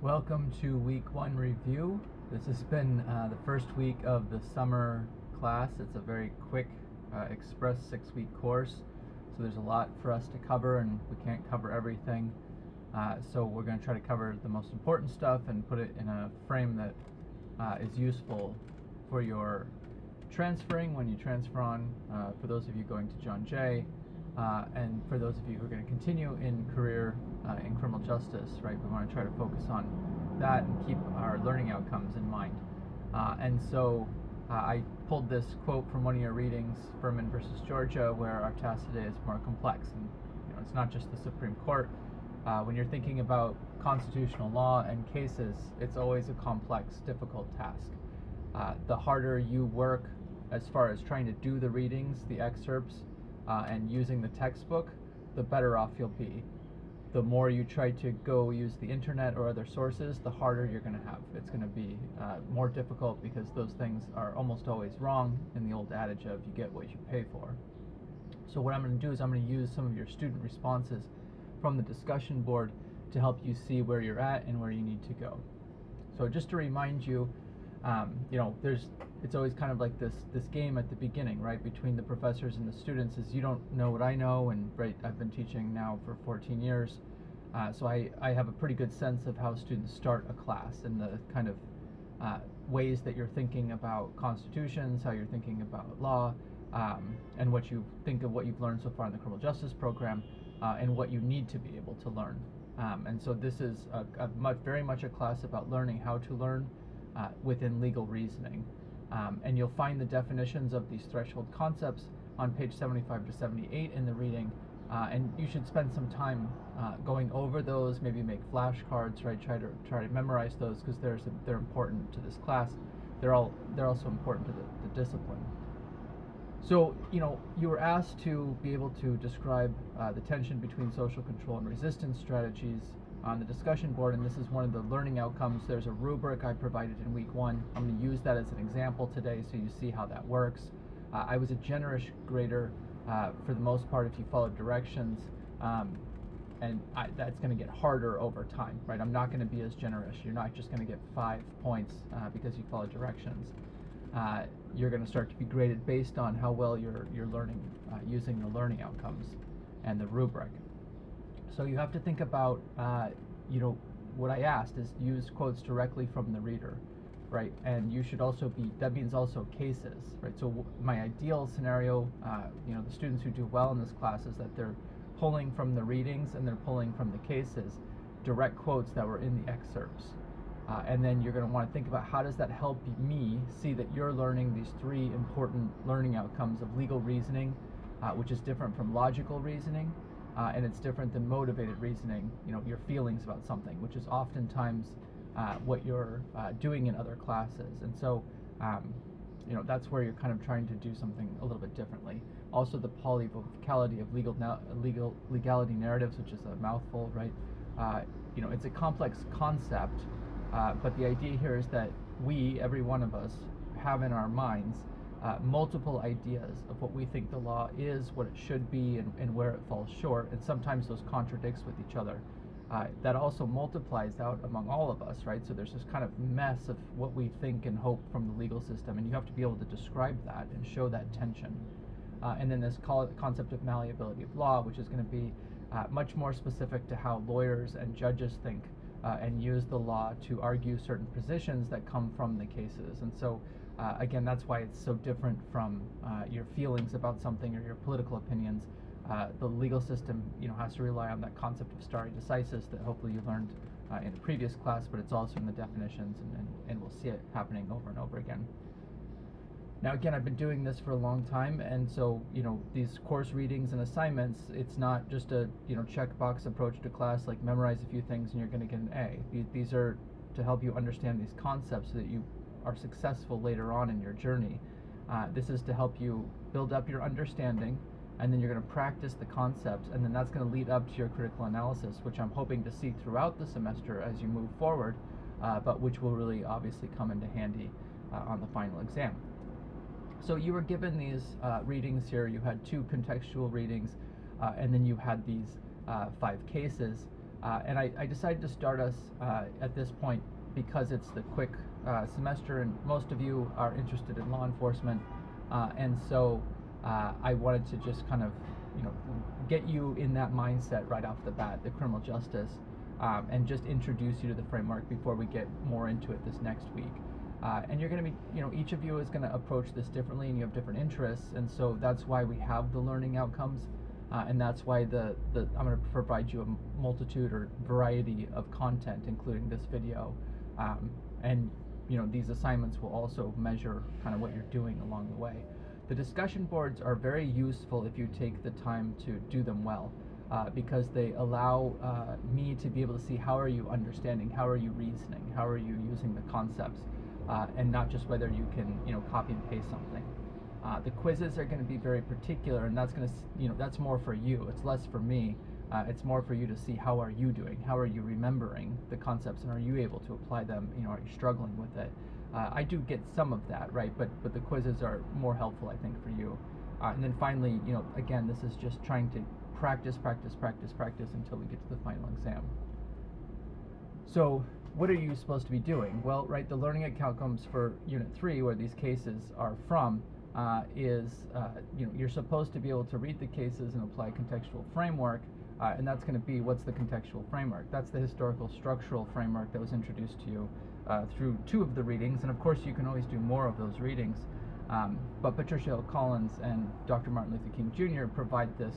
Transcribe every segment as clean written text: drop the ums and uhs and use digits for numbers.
Welcome to week 1 review. This has been the first week of the summer class. It's a very quick express 6-week course, so there's a lot for us to cover and we can't cover everything. So we're going to try to cover the most important stuff and put it in a frame that is useful for your transferring when you transfer on, for those of you going to John Jay, and for those of you who are going to continue in career in criminal justice, right? We want to try to focus on that and keep our learning outcomes in mind. And so I pulled this quote from one of your readings, Furman versus Georgia, where our task today is more complex. And it's not just the Supreme Court. When you're thinking about constitutional law and cases, it's always a complex, difficult task. The harder you work as far as trying to do the readings, the excerpts, and using the textbook, the better off you'll be. The more you try to go use the internet or other sources, the harder you're going to have. It's going to be more difficult because those things are almost always wrong in the old adage of you get what you pay for. So what I'm going to do is I'm going to use some of your student responses from the discussion board to help you see where you're at and where you need to go. So just to remind you, it's always kind of like this game at the beginning, right, between the professors and the students, is you don't know what I know, and right, I've been teaching now for 14 years, so I have a pretty good sense of how students start a class and the kind of ways that you're thinking about constitutions, how you're thinking about law, and what you think of what you've learned so far in the criminal justice program, and what you need to be able to learn. And so this is very much a class about learning how to learn within legal reasoning. And you'll find the definitions of these threshold concepts on page 75 to 78 in the reading, and you should spend some time going over those, maybe make flashcards, right? Try to memorize those because they're important to this class. They're also important to the discipline. So, you were asked to be able to describe the tension between social control and resistance strategies on the discussion board, and this is one of the learning outcomes. There's a rubric I provided in week 1. I'm going to use that as an example today so you see how that works. I was a generous grader for the most part if you followed directions, and that's going to get harder over time, right? I'm not going to be as generous. You're not just going to get 5 points because you follow directions. You're going to start to be graded based on how well you're learning using the learning outcomes and the rubric. So you have to think about, what I asked is use quotes directly from the reader, right? And you should also that means also cases, right? So my ideal scenario, the students who do well in this class is that they're pulling from the readings and they're pulling from the cases, direct quotes that were in the excerpts. And then you're going to want to think about how does that help me see that you're learning these 3 important learning outcomes of legal reasoning, which is different from logical reasoning, and it's different than motivated reasoning, your feelings about something, which is oftentimes what you're doing in other classes. And so, that's where you're kind of trying to do something a little bit differently. Also, the polyvocality of legality narratives, which is a mouthful, right? It's a complex concept. But the idea here is that every one of us, have in our minds multiple ideas of what we think the law is, what it should be, and where it falls short, and sometimes those contradicts with each other. That also multiplies out among all of us, right? So there's this kind of mess of what we think and hope from the legal system, and you have to be able to describe that and show that tension. And then this concept of malleability of law, which is going to be much more specific to how lawyers and judges think and use the law to argue certain positions that come from the cases. And so, again, that's why it's so different from your feelings about something or your political opinions. The legal system, has to rely on that concept of stare decisis that hopefully you learned in a previous class, but it's also in the definitions, and we'll see it happening over and over again. Now, again, I've been doing this for a long time, and so, these course readings and assignments, it's not just a, checkbox approach to class, like memorize a few things and you're going to get an A. These are to help you understand these concepts so that you are successful later on in your journey. This is to help you build up your understanding, and then you're going to practice the concepts, and then that's going to lead up to your critical analysis, which I'm hoping to see throughout the semester as you move forward, but which will really obviously come into handy on the final exam. So you were given these readings here. You had 2 contextual readings, and then you had these 5 cases. And I decided to start us at this point because it's the quick semester, and most of you are interested in law enforcement, and so I wanted to just kind of, get you in that mindset right off the bat, the criminal justice, and just introduce you to the framework before we get more into it this next week. And you're going to be, each of you is going to approach this differently, and you have different interests, and so that's why we have the learning outcomes, and that's why I'm going to provide you a multitude or variety of content, including this video, and these assignments will also measure kind of what you're doing along the way. The discussion boards are very useful if you take the time to do them well, because they allow me to be able to see how are you understanding, how are you reasoning, how are you using the concepts, and not just whether you can copy and paste something. The quizzes are going to be very particular, and that's going to that's more for you. It's less for me. It's more for you to see how are you doing, how are you remembering the concepts, and are you able to apply them? Are you struggling with it? I do get some of that, right? But the quizzes are more helpful, I think, for you. And then finally, again, this is just trying to practice until we get to the final exam. So what are you supposed to be doing? Well, right, the learning outcomes for Unit 3, where these cases are from, is you're supposed to be able to read the cases and apply a contextual framework, and that's going to be, what's the contextual framework? That's the historical structural framework that was introduced to you through 2 of the readings, and of course you can always do more of those readings, but Patricia Hill Collins and Dr. Martin Luther King Jr. provide this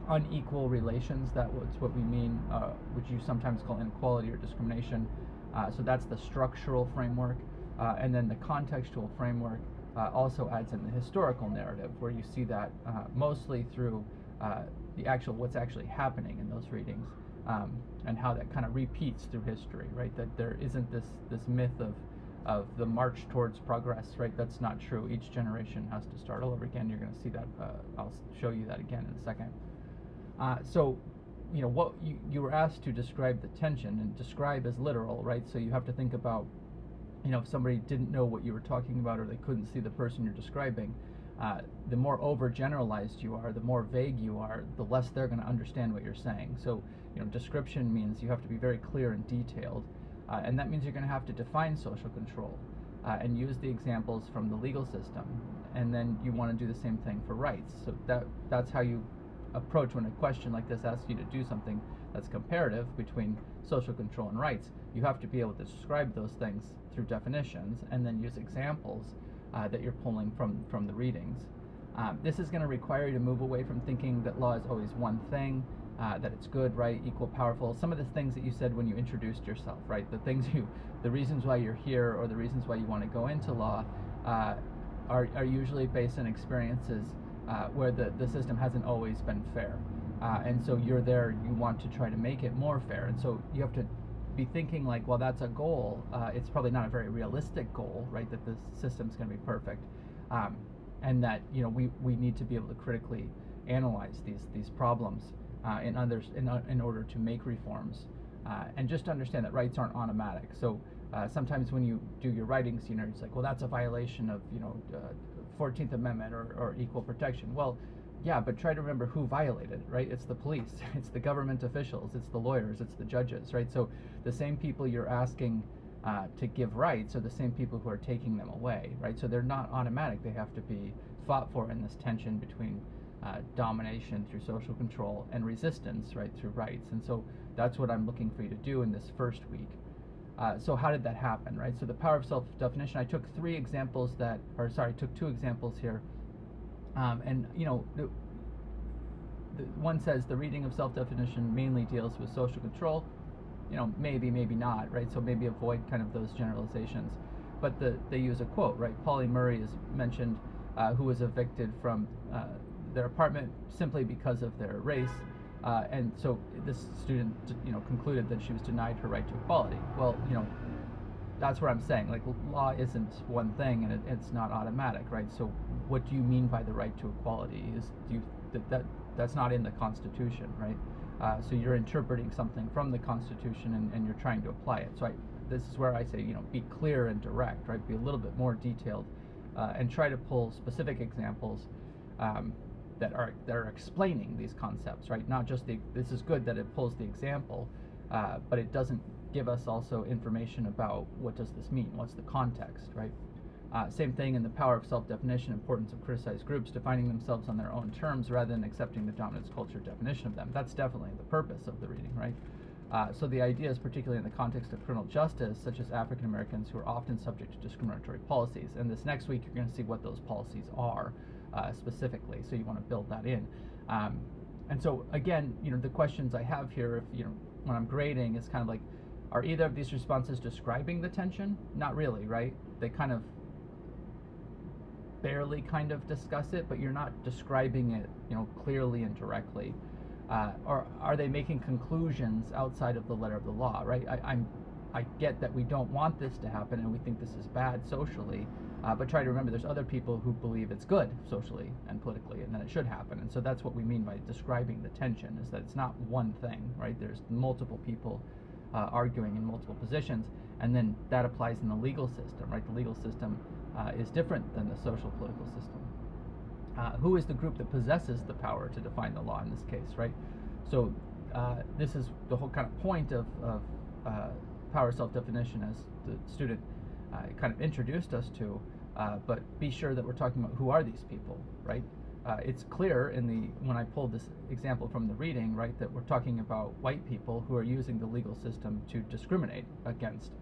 unequal relations. That's what we mean, which you sometimes call inequality or discrimination. So that's the structural framework, and then the contextual framework also adds in the historical narrative, where you see that mostly through what's actually happening in those readings, and how that kind of repeats through history, right? That there isn't this myth of the march towards progress, right? That's not true. Each generation has to start all over again. You're going to see that. I'll show you that again in a second. So, what you were asked to describe the tension, and describe is literal, right? So you have to think about, if somebody didn't know what you were talking about, or they couldn't see the person you're describing, the more overgeneralized you are, the more vague you are, the less they're going to understand what you're saying. So, description means you have to be very clear and detailed, and that means you're going to have to define social control, and use the examples from the legal system, and then you want to do the same thing for rights. So that's how you approach when a question like this asks you to do something that's comparative between social control and rights. You have to be able to describe those things through definitions, and then use examples that you're pulling from the readings. This is going to require you to move away from thinking that law is always one thing, that it's good, right, equal, powerful. Some of the things that you said when you introduced yourself, right, the reasons why you're here, or the reasons why you want to go into law, are usually based on experiences where the system hasn't always been fair, and so you're there, you want to try to make it more fair, and so you have to be thinking like, well, that's a goal. It's probably not a very realistic goal, right, that the system's going to be perfect, and that we need to be able to critically analyze these problems in order to make reforms, and just understand that rights aren't automatic. So sometimes when you do your writings, it's like, well, that's a violation of 14th Amendment or equal protection. Well, yeah, but try to remember who violated, right? It's the police, it's the government officials, it's the lawyers, it's the judges, right? So the same people you're asking to give rights are the same people who are taking them away, right? So they're not automatic. They have to be fought for in this tension between domination through social control and resistance, right, through rights. And so that's what I'm looking for you to do in this first week. So how did that happen, right? So the power of self-definition, I took two examples here. And the one says the reading of self-definition mainly deals with social control. Maybe not, right? So maybe avoid kind of those generalizations. But they use a quote, right? Polly Murray is mentioned, who was evicted from their apartment simply because of their race. And so this student, concluded that she was denied her right to equality. Well, that's where I'm saying, like, law isn't one thing, and it's not automatic, right? So what do you mean by the right to equality? That's not in the Constitution, right? So you're interpreting something from the Constitution, and you're trying to apply it. So this is where I say, be clear and direct, right? Be a little bit more detailed, and try to pull specific examples. that are explaining these concepts, right? Not just this is good that it pulls the example, but it doesn't give us also information about what does this mean, what's the context, right? Same thing in the power of self-definition, importance of criticized groups defining themselves on their own terms rather than accepting the dominance culture definition of them. That's definitely the purpose of the reading, right? So the ideas, particularly in the context of criminal justice, such as African Americans who are often subject to discriminatory policies. And this next week, you're going to see what those policies are specifically. So you want to build that in. And so again, the questions I have here, if when I'm grading, is kind of like, are either of these responses describing the tension? Not really, right? They kind of barely kind of discuss it, but you're not describing it, clearly and directly. Or are they making conclusions outside of the letter of the law, right? I get that we don't want this to happen and we think this is bad socially, but try to remember there's other people who believe it's good socially and politically and that it should happen. And so that's what we mean by describing the tension, is that it's not one thing, right? There's multiple people arguing in multiple positions, and then that applies in the legal system, right? The legal system is different than the social political system. Who is the group that possesses the power to define the law in this case, right? So this is the whole kind of point of power self-definition, as the student kind of introduced us to, but be sure that we're talking about who are these people, right? It's clear when I pulled this example from the reading, right, that we're talking about white people who are using the legal system to discriminate against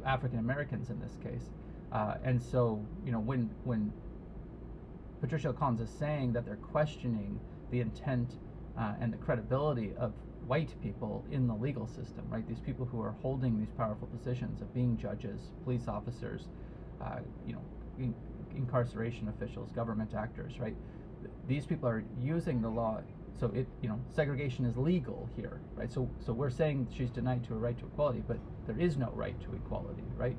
African Americans in this case. And so, when Patricia Collins is saying that they're questioning the intent and the credibility of white people in the legal system, right? These people who are holding these powerful positions of being judges, police officers, incarceration officials, government actors, right? These people are using the law, so segregation is legal here, right? So we're saying she's denied to a right to equality, but there is no right to equality, right?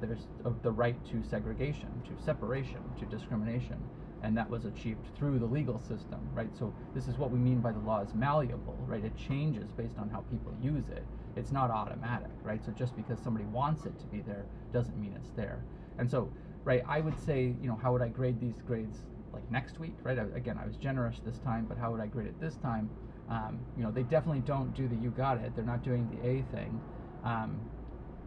There's the right to segregation, to separation, to discrimination, and that was achieved through the legal system, right? So this is what we mean by the law is malleable, right? It changes based on how people use it. It's not automatic, right? So just because somebody wants it to be there doesn't mean it's there. And so, right, I would say, how would I grade these grades like next week, right? Again, I was generous this time, but how would I grade it this time? They definitely don't do the you got it. They're not doing the A thing.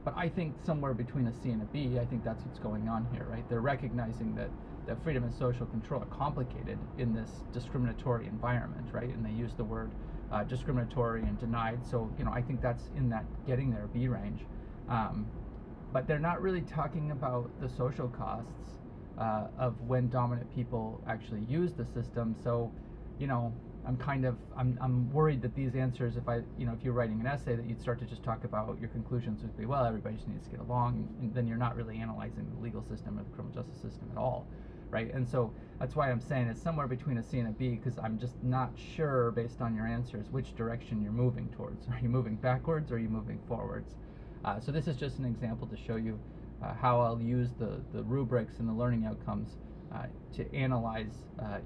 But I think somewhere between a C and a B, I think that's what's going on here, right? They're recognizing that freedom and social control are complicated in this discriminatory environment, right? And they use the word discriminatory and denied. So, I think that's in that getting there B range. But they're not really talking about the social costs of when dominant people actually use the system. So, I'm worried that these answers, if you're writing an essay, that you'd start to just talk about your conclusions would be, well, everybody just needs to get along, and then you're not really analyzing the legal system or the criminal justice system at all, right? And so that's why I'm saying it's somewhere between a C and a B, because I'm just not sure, based on your answers, which direction you're moving towards. Are you moving backwards or are you moving forwards? So this is just an example to show you how I'll use the rubrics and the learning outcomes to analyze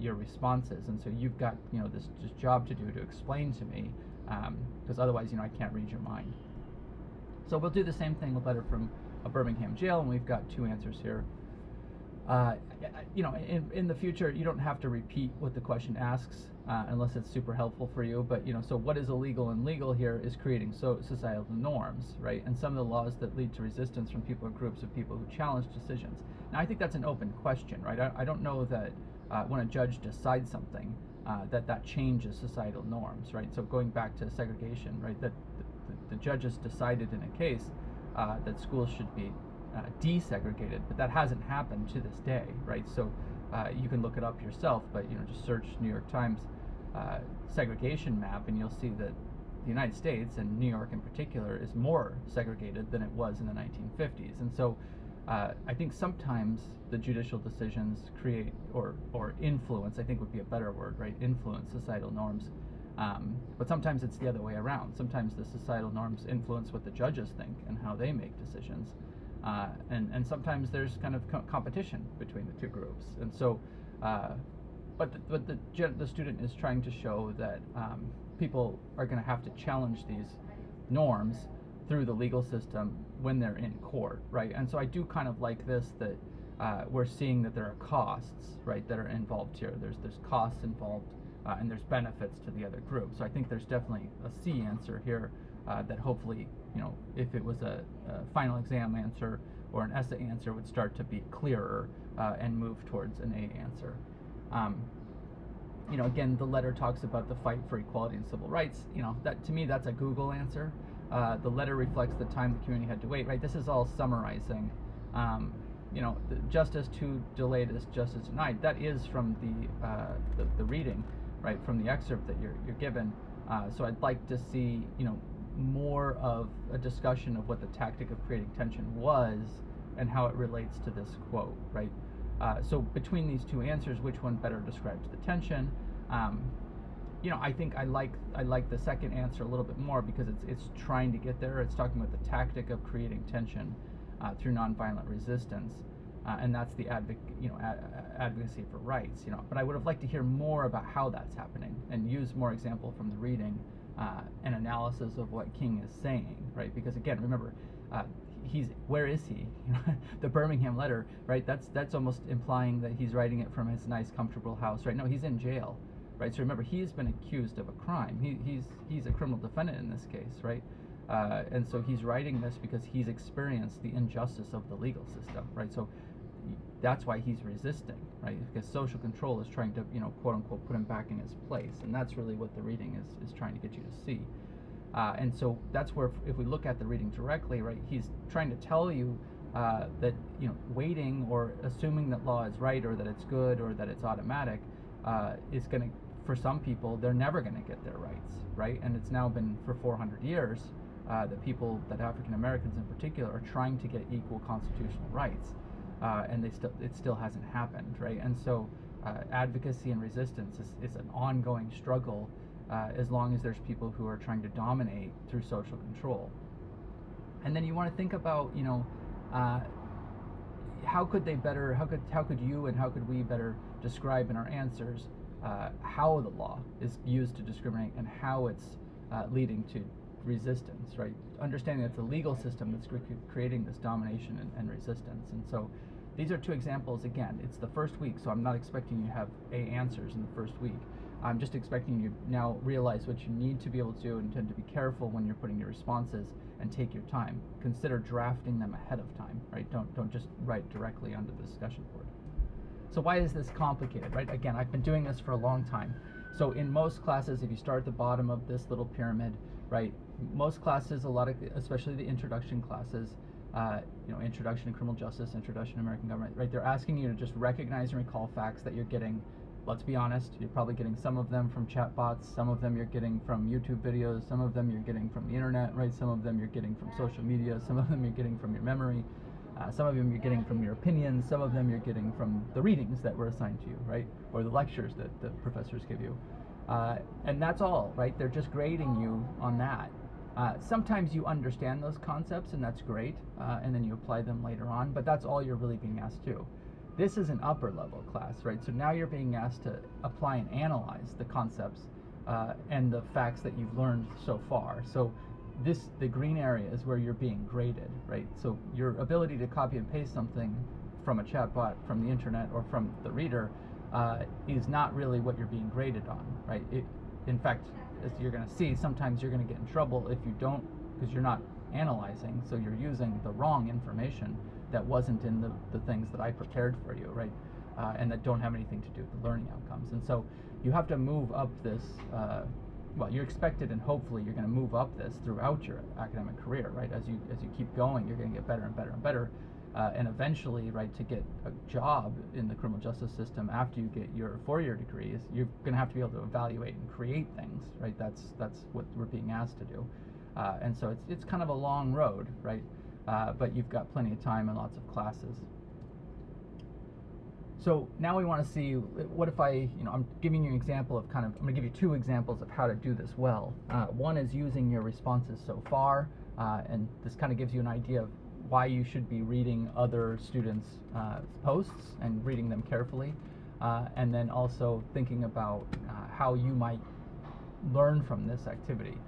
your responses. And so you've got this job to do to explain to me, because otherwise I can't read your mind. So we'll do the same thing with letter from a Birmingham jail, and we've got 2 answers here. In the future, you don't have to repeat what the question asks unless it's super helpful for you. But so what is illegal and legal here is creating societal norms, right? And some of the laws that lead to resistance from people or groups of people who challenge decisions. Now, I think that's an open question, right? I don't know that when a judge decides something that changes societal norms, right? So going back to segregation, right? That the judges decided in a case that schools should be desegregated, but that hasn't happened to this day, right? So you can look it up yourself, but just search New York Times segregation map, and you'll see that the United States, and New York in particular, is more segregated than it was in the 1950s. And so I think sometimes the judicial decisions create or influence, I think would be a better word, right? Influence societal norms. But sometimes it's the other way around. Sometimes the societal norms influence what the judges think and how they make decisions. And sometimes there's kind of competition between the 2 groups. And so, but the student is trying to show that people are going to have to challenge these norms through the legal system when they're in court, right? And so I do kind of like this, that we're seeing that there are costs, right, that are involved here. There's costs involved, and there's benefits to the other group. So I think there's definitely a C answer here that hopefully, if it was a final exam answer or an essay answer, would start to be clearer and move towards an A answer. Again, the letter talks about the fight for equality and civil rights. That, to me, that's a Google answer. The letter reflects the time the community had to wait, right? This is all summarizing. The justice too delayed is justice denied. That is from the reading, right, from the excerpt that you're given. So I'd like to see, more of a discussion of what the tactic of creating tension was and how it relates to this quote, right? So between these two answers, which one better describes the tension? I think I like the second answer a little bit more because it's trying to get there. It's talking about the tactic of creating tension through nonviolent resistance, and that's the advocacy for rights. But I would have liked to hear more about how that's happening and use more example from the reading and analysis of what King is saying, right? Because again, remember, where is he? The Birmingham letter, right? That's almost implying that he's writing it from his nice, comfortable house, right? No, he's in jail, right? So remember, he's been accused of a crime. He's a criminal defendant in this case, right? And so he's writing this because he's experienced the injustice of the legal system, right? So that's why he's resisting, right? Because social control is trying to, quote unquote, put him back in his place, and that's really what the reading is trying to get you to see. And so that's where, if we look at the reading directly, right, he's trying to tell you that, waiting or assuming that law is right or that it's good or that it's automatic is going to, for some people, they're never going to get their rights, right? And it's now been for 400 years that African Americans in particular are trying to get equal constitutional rights, and it still hasn't happened, right? And so advocacy and resistance is an ongoing struggle as long as there's people who are trying to dominate through social control. And then you want to think about, how could you and how could we better describe in our answers how the law is used to discriminate and how it's leading to resistance, right? Understanding that it's the legal system that's creating this domination and resistance. And so these are two examples. Again, it's the first week, so I'm not expecting you to have A answers in the first week. I'm just expecting you to now realize what you need to be able to do and tend to be careful when you're putting your responses and take your time. Consider drafting them ahead of time, right? Don't just write directly onto the discussion board. So why is this complicated, right? Again, I've been doing this for a long time. So in most classes, if you start at the bottom of this little pyramid, right, most classes, especially the introduction classes, introduction to criminal justice, introduction to American government, right, they're asking you to just recognize and recall facts that you're getting. Let's be honest, you're probably getting some of them from chatbots, some of them you're getting from YouTube videos, some of them you're getting from the internet, right? Some of them you're getting from social media, some of them you're getting from your memory, some of them you're getting from your opinions, some of them you're getting from the readings that were assigned to you, right? Or the lectures that the professors give you. And that's all, right? They're just grading you on that. Sometimes you understand those concepts, and that's great, and then you apply them later on, but that's all you're really being asked to do. This is an upper level class, right? So now you're being asked to apply and analyze the concepts and the facts that you've learned so far. So the green area is where you're being graded, right? So your ability to copy and paste something from a chatbot, from the internet, or from the reader is not really what you're being graded on, right? In fact, as you're going to see, sometimes you're going to get in trouble if you don't, because you're not analyzing, so you're using the wrong information that wasn't in the things that I prepared for you, right? And that don't have anything to do with the learning outcomes. And so you have to move up this, you're expected, and hopefully you're going to move up this throughout your academic career, right? As you keep going, you're going to get better and better and better. And eventually, right, to get a job in the criminal justice system after you get your 4-year degree, you're going to have to be able to evaluate and create things, right? That's what we're being asked to do. And so it's kind of a long road, right? But you've got plenty of time and lots of classes. So now we want to see, what if I'm giving you an example of I'm going to give you 2 examples of how to do this well. One is using your responses so far, and this kind of gives you an idea of why you should be reading other students' posts and reading them carefully, and then also thinking about how you might learn from this activity.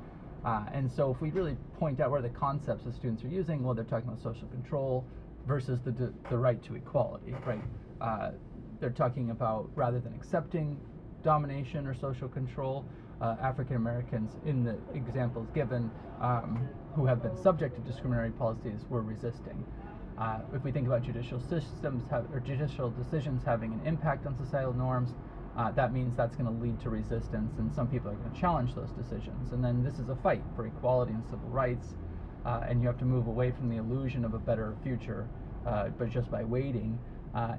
And so if we really point out where the concepts the students are using, well, they're talking about social control, versus the right to equality, right? They're talking about, rather than accepting domination or social control, African Americans, in the examples given, who have been subject to discriminatory policies, were resisting. If we think about judicial systems or judicial decisions having an impact on societal norms, that means that's going to lead to resistance, and some people are going to challenge those decisions. And then this is a fight for equality and civil rights, and you have to move away from the illusion of a better future, but just by waiting.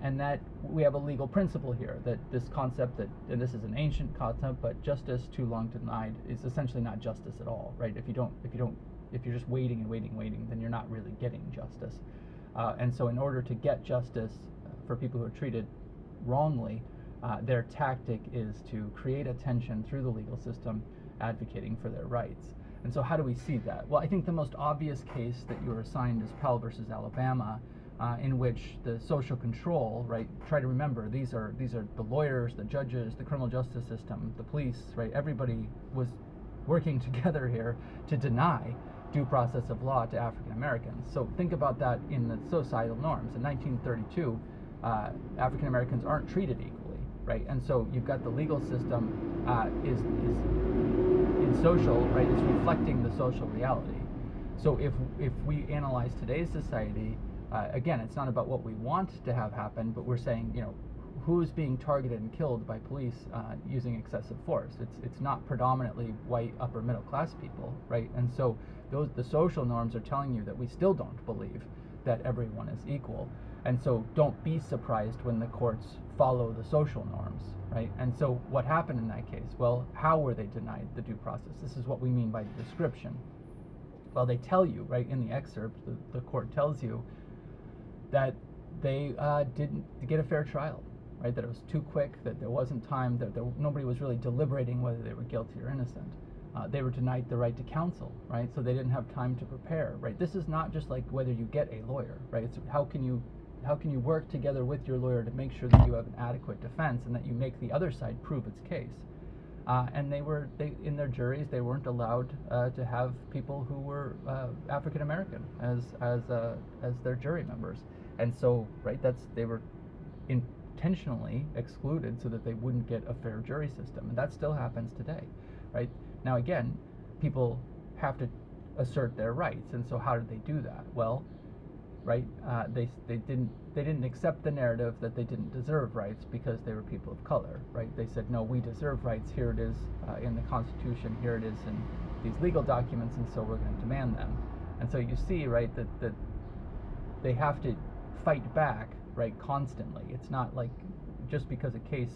And that we have a legal principle here, that this concept that, and this is an ancient concept, but justice too long denied is essentially not justice at all, right? If you're just waiting and waiting, then you're not really getting justice. And so in order to get justice for people who are treated wrongly, their tactic is to create a tension through the legal system, advocating for their rights. And so how do we see that? Well, I think the most obvious case that you were assigned is Powell versus Alabama, in which the social control, right? Try to remember, these are the lawyers, the judges, the criminal justice system, the police, right? Everybody was working together here to deny due process of law to African Americans. So think about that in the societal norms. In 1932, African Americans aren't treated equally, right? And so you've got the legal system is in social, right? It's reflecting the social reality. So if we analyze today's society, again, it's not about what we want to have happen, but we're saying, who's being targeted and killed by police using excessive force. It's not predominantly white upper middle class people, right? And so the social norms are telling you that we still don't believe that everyone is equal. And so don't be surprised when the courts follow the social norms, right? And so what happened in that case? Well, how were they denied the due process? This is what we mean by the description. Well, they tell you, right, in the excerpt, the court tells you that they didn't get a fair trial, right? That it was too quick, that there wasn't time, that nobody was really deliberating whether they were guilty or innocent. They were denied the right to counsel, right? So they didn't have time to prepare, right? This is not just like whether you get a lawyer, right? It's how can you work together with your lawyer to make sure that you have an adequate defense and that you make the other side prove its case. And they in their juries, they weren't allowed to have people who were African American as their jury members. And so, right, they were intentionally excluded so that they wouldn't get a fair jury system. And that still happens today, right? Now, again, people have to assert their rights. And so how did they do that? Well, right, they didn't accept the narrative that they didn't deserve rights because they were people of color, right? They said, no, we deserve rights. Here it is in the Constitution. Here it is in these legal documents, and so we're going to demand them. And so you see, right, that they have to fight back, right, constantly. It's not like just because a case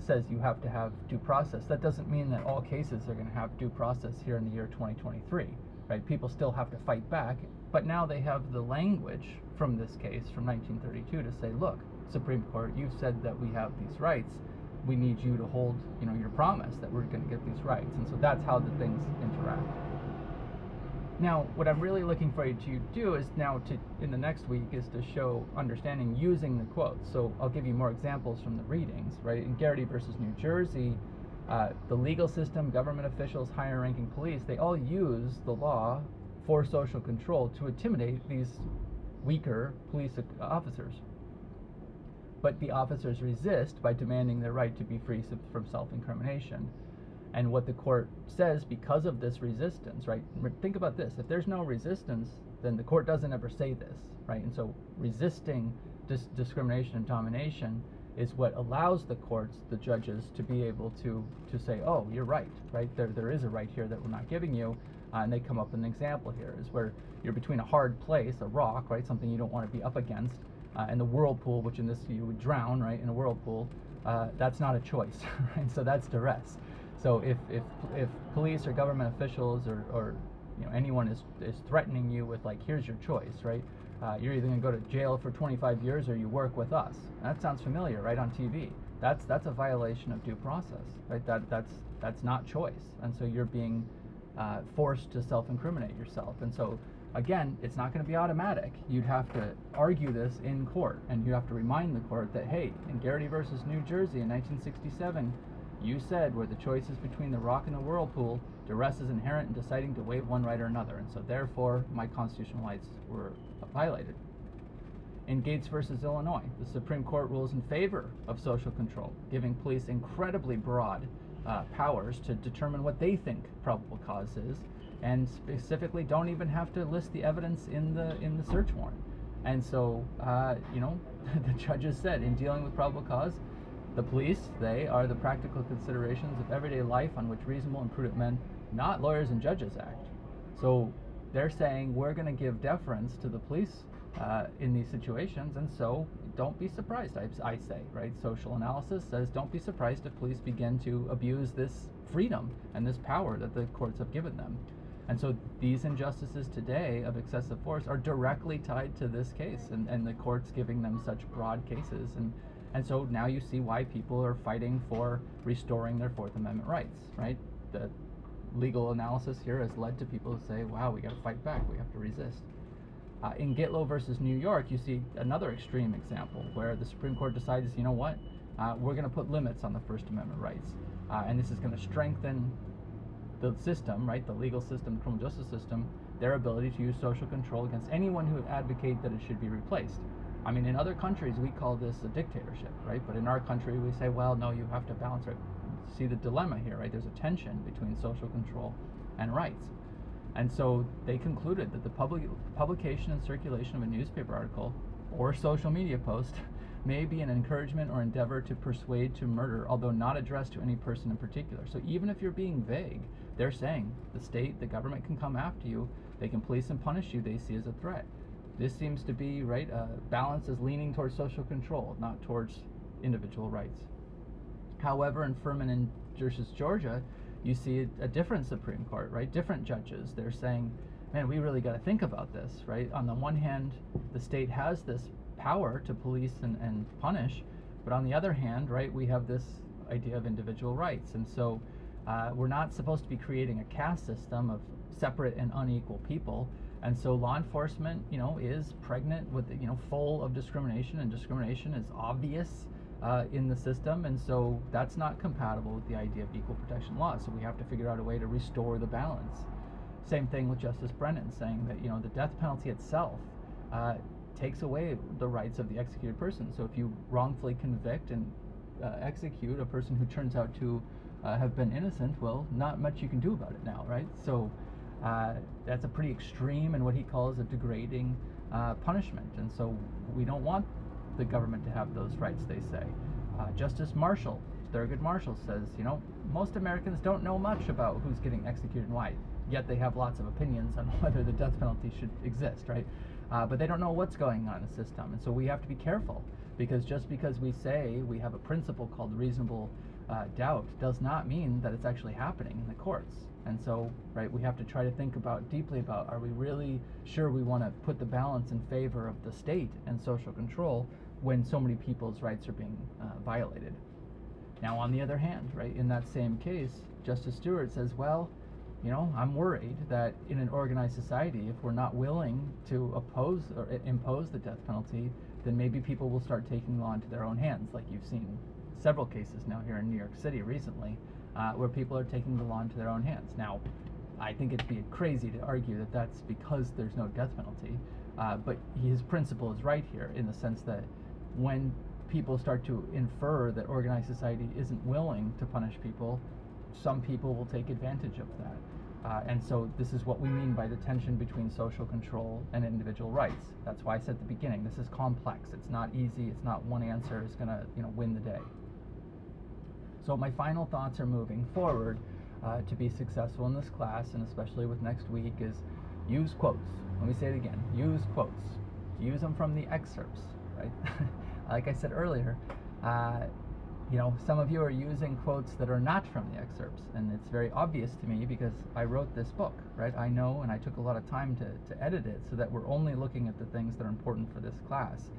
says you have to have due process, that doesn't mean that all cases are going to have due process here in the year 2023, right? People still have to fight back, but now they have the language from this case from 1932 to say, look, Supreme Court, you've said that we have these rights. We need you to hold, your promise that we're going to get these rights. And so that's how the things interact. Now, what I'm really looking for you to do is in the next week, is to show understanding using the quotes. So I'll give you more examples from the readings, right? In Garrity versus New Jersey, the legal system, government officials, higher ranking police, they all use the law for social control to intimidate these weaker police officers. But the officers resist by demanding their right to be free from self-incrimination. And what the court says, because of this resistance, right? Think about this. If there's no resistance, then the court doesn't ever say this, right? And so resisting discrimination and domination is what allows the courts, the judges, to be able to say, oh, you're right? There is a right here that we're not giving you. And they come up with an example here, is where you're between a hard place, a rock, right? Something you don't want to be up against, and the whirlpool, which in this you would drown, right? In a whirlpool, that's not a choice, right? So that's duress. So if police or government officials or anyone is threatening you with, like, here's your choice, right? You're either going to go to jail for 25 years or you work with us. That sounds familiar, right? On TV. That's a violation of due process, right? That's not choice, and so you're being forced to self-incriminate yourself. And so again, it's not going to be automatic. You'd have to argue this in court, and you have to remind the court that, hey, in Garrity versus New Jersey in 1967. You said where the choice is between the rock and the whirlpool, duress is inherent in deciding to waive one right or another, and so therefore my constitutional rights were violated. In Gates versus Illinois, the Supreme Court rules in favor of social control, giving police incredibly broad powers to determine what they think probable cause is, and specifically don't even have to list the evidence in the search warrant. And so, the judges said, in dealing with probable cause, the police, they are the practical considerations of everyday life on which reasonable and prudent men, not lawyers and judges, act. So they're saying we're going to give deference to the police in these situations, and so don't be surprised, I say, right? Social analysis says don't be surprised if police begin to abuse this freedom and this power that the courts have given them. And so these injustices today of excessive force are directly tied to this case, and the courts giving them such broad cases. And so now you see why people are fighting for restoring their Fourth Amendment rights, right? The legal analysis here has led to people to say, wow, we got to fight back, we have to resist. In Gitlow versus New York, you see another extreme example where the Supreme Court decides, you know what, we're going to put limits on the First Amendment rights, and this is going to strengthen the system, right, the legal system, the criminal justice system, their ability to use social control against anyone who would advocate that it should be replaced. I mean, in other countries, we call this a dictatorship, right? But in our country, we say, well, no, you have to balance it. See the dilemma here, right? There's a tension between social control and rights. And so they concluded that the publication and circulation of a newspaper article or social media post may be an encouragement or endeavor to persuade to murder, although not addressed to any person in particular. So even if you're being vague, they're saying the state, the government can come after you, they can police and punish you, they see as a threat. This seems to be, right, balance is leaning towards social control, not towards individual rights. However, in Furman versus Georgia, you see a different Supreme Court, right? Different judges. They're saying, man, we really got to think about this, right? On the one hand, the state has this power to police and punish, but on the other hand, right, we have this idea of individual rights. And so we're not supposed to be creating a caste system of separate and unequal people. And so law enforcement, is pregnant with, full of discrimination, and discrimination is obvious in the system, and so that's not compatible with the idea of equal protection law. So we have to figure out a way to restore the balance. Same thing with Justice Brennan saying that the death penalty itself takes away the rights of the executed person. So if you wrongfully convict and execute a person who turns out to have been innocent, well, not much you can do about it now, right? So that's a pretty extreme and what he calls a degrading punishment, and so we don't want the government to have those rights, they say. Justice Marshall, Thurgood Marshall, says, most Americans don't know much about who's getting executed and why, yet they have lots of opinions on whether the death penalty should exist, right? But they don't know what's going on in the system, and so we have to be careful, because just because we say we have a principle called reasonable doubt does not mean that it's actually happening in the courts. And so, right, we have to try to think deeply about, are we really sure we want to put the balance in favor of the state and social control when so many people's rights are being violated? Now, on the other hand, right, in that same case, Justice Stewart says, well, I'm worried that in an organized society, if we're not willing to oppose or impose the death penalty, then maybe people will start taking the law into their own hands, like you've seen several cases now here in New York City recently, where people are taking the law into their own hands. Now, I think it'd be crazy to argue that that's because there's no death penalty, but his principle is right here in the sense that when people start to infer that organized society isn't willing to punish people, some people will take advantage of that. And so this is what we mean by the tension between social control and individual rights. That's why I said at the beginning, this is complex. It's not easy. It's not one answer is going to win the day. So my final thoughts are moving forward to be successful in this class, and especially with next week, is use quotes. Let me say it again. Use quotes. Use them from the excerpts, right? Like I said earlier, some of you are using quotes that are not from the excerpts, and it's very obvious to me because I wrote this book, right? I know, and I took a lot of time to edit it so that we're only looking at the things that are important for this class.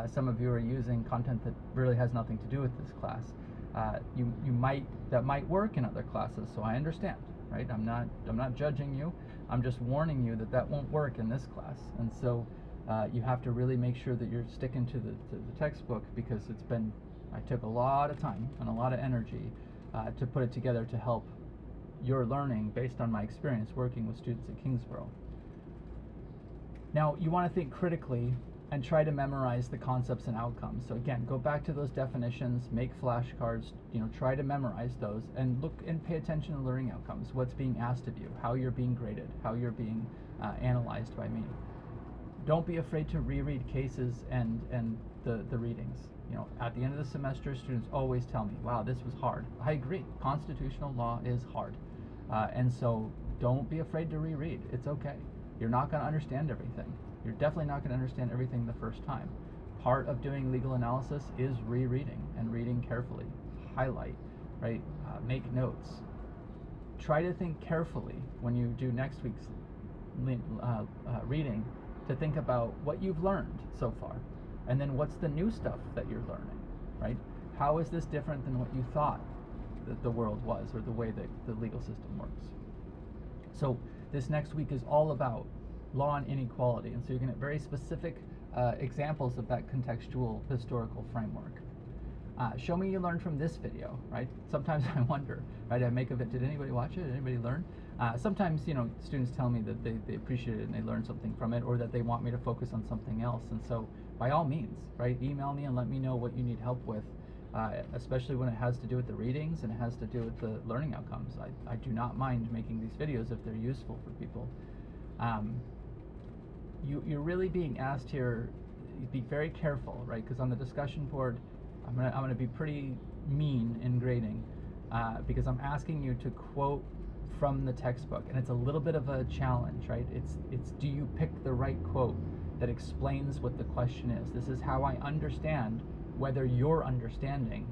Some of you are using content that really has nothing to do with this class. That might work in other classes, so I understand, right? I'm not judging you. I'm just warning you that won't work in this class, and so you have to really make sure that you're sticking to the textbook, because I took a lot of time and a lot of energy to put it together to help your learning based on my experience working with students at Kingsborough. Now, you want to think critically and try to memorize the concepts and outcomes. So again, go back to those definitions, make flashcards, try to memorize those, and look and pay attention to learning outcomes, what's being asked of you, how you're being graded, how you're being analyzed by me. Don't be afraid to reread cases and the readings. At the end of the semester, students always tell me, wow, this was hard. I agree, constitutional law is hard. And so don't be afraid to reread. It's okay. You're not going to understand everything. You're definitely not going to understand everything the first time. Part of doing legal analysis is rereading and reading carefully. Highlight, right? Make notes. Try to think carefully when you do next week's reading to think about what you've learned so far. And then what's the new stuff that you're learning, right? How is this different than what you thought that the world was, or the way that the legal system works? So this next week is all about law and inequality, and so you're going to get very specific examples of that contextual historical framework. Show me you learned from this video, right? Sometimes I wonder, right? I make of it, did anybody watch it? Did anybody learn? Sometimes, students tell me that they appreciate it and they learn something from it, or that they want me to focus on something else. And so, by all means, right? Email me and let me know what you need help with, especially when it has to do with the readings and it has to do with the learning outcomes. I do not mind making these videos if they're useful for people. You're really being asked here, be very careful, right? Because on the discussion board, I'm gonna be pretty mean in grading, because I'm asking you to quote from the textbook, and it's a little bit of a challenge, right? It's do you pick the right quote that explains what the question is? This is how I understand whether you're understanding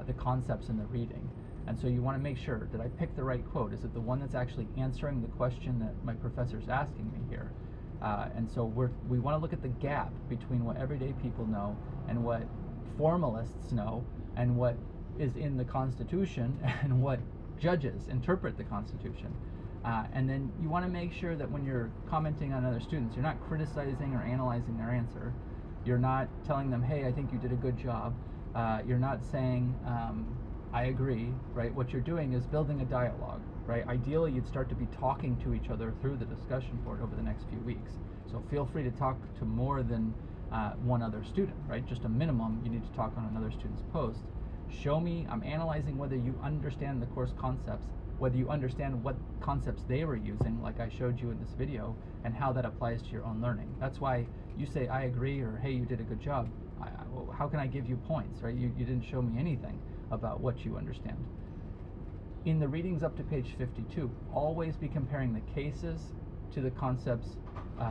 the concepts in the reading. And so you want to make sure that I pick the right quote. Is it the one that's actually answering the question that my professor's asking me here? And so we want to look at the gap between what everyday people know and what formalists know, and what is in the Constitution, and what judges interpret the Constitution. And then you want to make sure that when you're commenting on other students, you're not criticizing or analyzing their answer. You're not telling them, hey, I think you did a good job. You're not saying, I agree, right? What you're doing is building a dialogue, right? Ideally, you'd start to be talking to each other through the discussion board over the next few weeks. So feel free to talk to more than one other student, right? Just a minimum, you need to talk on another student's post. Show me, I'm analyzing whether you understand the course concepts, whether you understand what concepts they were using, like I showed you in this video, and how that applies to your own learning. That's why you say, I agree, or hey, you did a good job. How can I give you points, right? You didn't show me anything about what you understand. In the readings up to page 52, always be comparing the cases to the concepts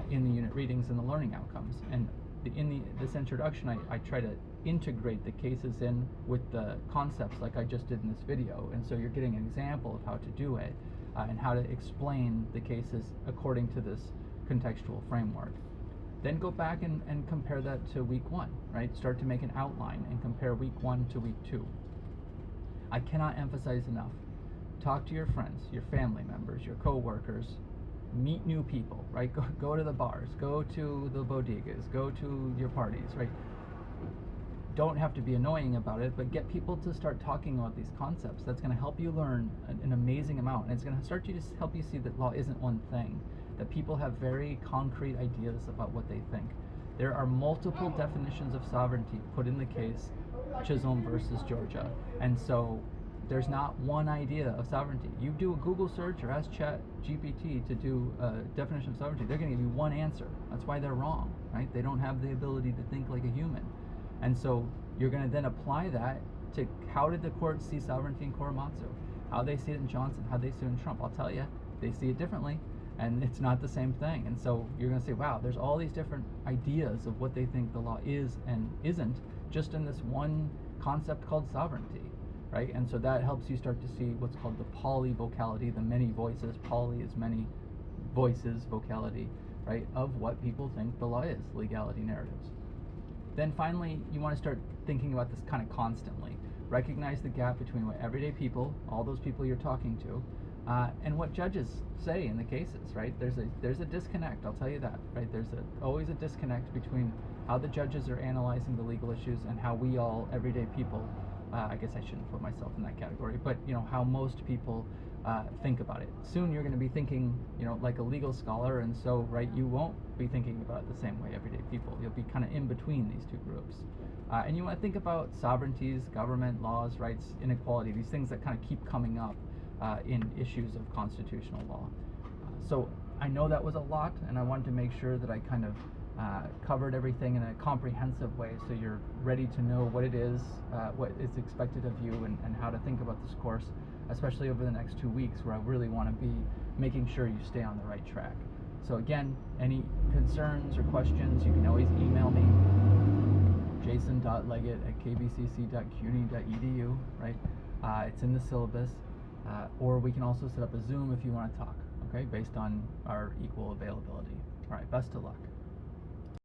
in the unit readings and the learning outcomes. And in this introduction, I try to integrate the cases in with the concepts like I just did in this video. And so you're getting an example of how to do it and how to explain the cases according to this contextual framework. Then go back and compare that to week 1, right? Start to make an outline and compare week 1 to week 2. I cannot emphasize enough. Talk to your friends, your family members, your co-workers, meet new people, right? Go to the bars, go to the bodegas, go to your parties, right? Don't have to be annoying about it, but get people to start talking about these concepts. That's going to help you learn an amazing amount, and it's going to start to just help you see that law isn't one thing, that people have very concrete ideas about what they think. There are multiple definitions of sovereignty put in the case Chisholm versus Georgia, and so there's not one idea of sovereignty. You do a Google search or ask ChatGPT to do a definition of sovereignty, they're going to give you one answer. That's why they're wrong, right? They don't have the ability to think like a human. And so you're going to then apply that to how did the court see sovereignty in Korematsu, how they see it in Johnson, how they see it in Trump. I'll tell you, they see it differently, and it's not the same thing. And so you're going to say, wow, there's all these different ideas of what they think the law is and isn't, just in this one concept called sovereignty, right? And so that helps you start to see what's called the polyvocality, the many voices. Poly is many voices, vocality, right, of what people think the law is, legality narratives. Then finally, you want to start thinking about this kind of constantly. Recognize the gap between what everyday people, all those people you're talking to, and what judges say in the cases, right? There's a disconnect, I'll tell you that, right? There's always a disconnect between how the judges are analyzing the legal issues and how we all, everyday people, I guess I shouldn't put myself in that category, but how most people think about it. Soon you're going to be thinking, like a legal scholar, and so, right, you won't be thinking about it the same way everyday people. You'll be kind of in between these two groups. And you want to think about sovereignties, government, laws, rights, inequality, these things that kind of keep coming up in issues of constitutional law. So I know that was a lot, and I wanted to make sure that I kind of covered everything in a comprehensive way, so you're ready to know what it is, what is expected of you, and how to think about this course, especially over the next 2 weeks, where I really want to be making sure you stay on the right track. So again, any concerns or questions, you can always email me, jason.leggett@kbcc.cuny.edu, right? It's in the syllabus, or we can also set up a Zoom if you want to talk, okay, based on our equal availability. All right, best of luck.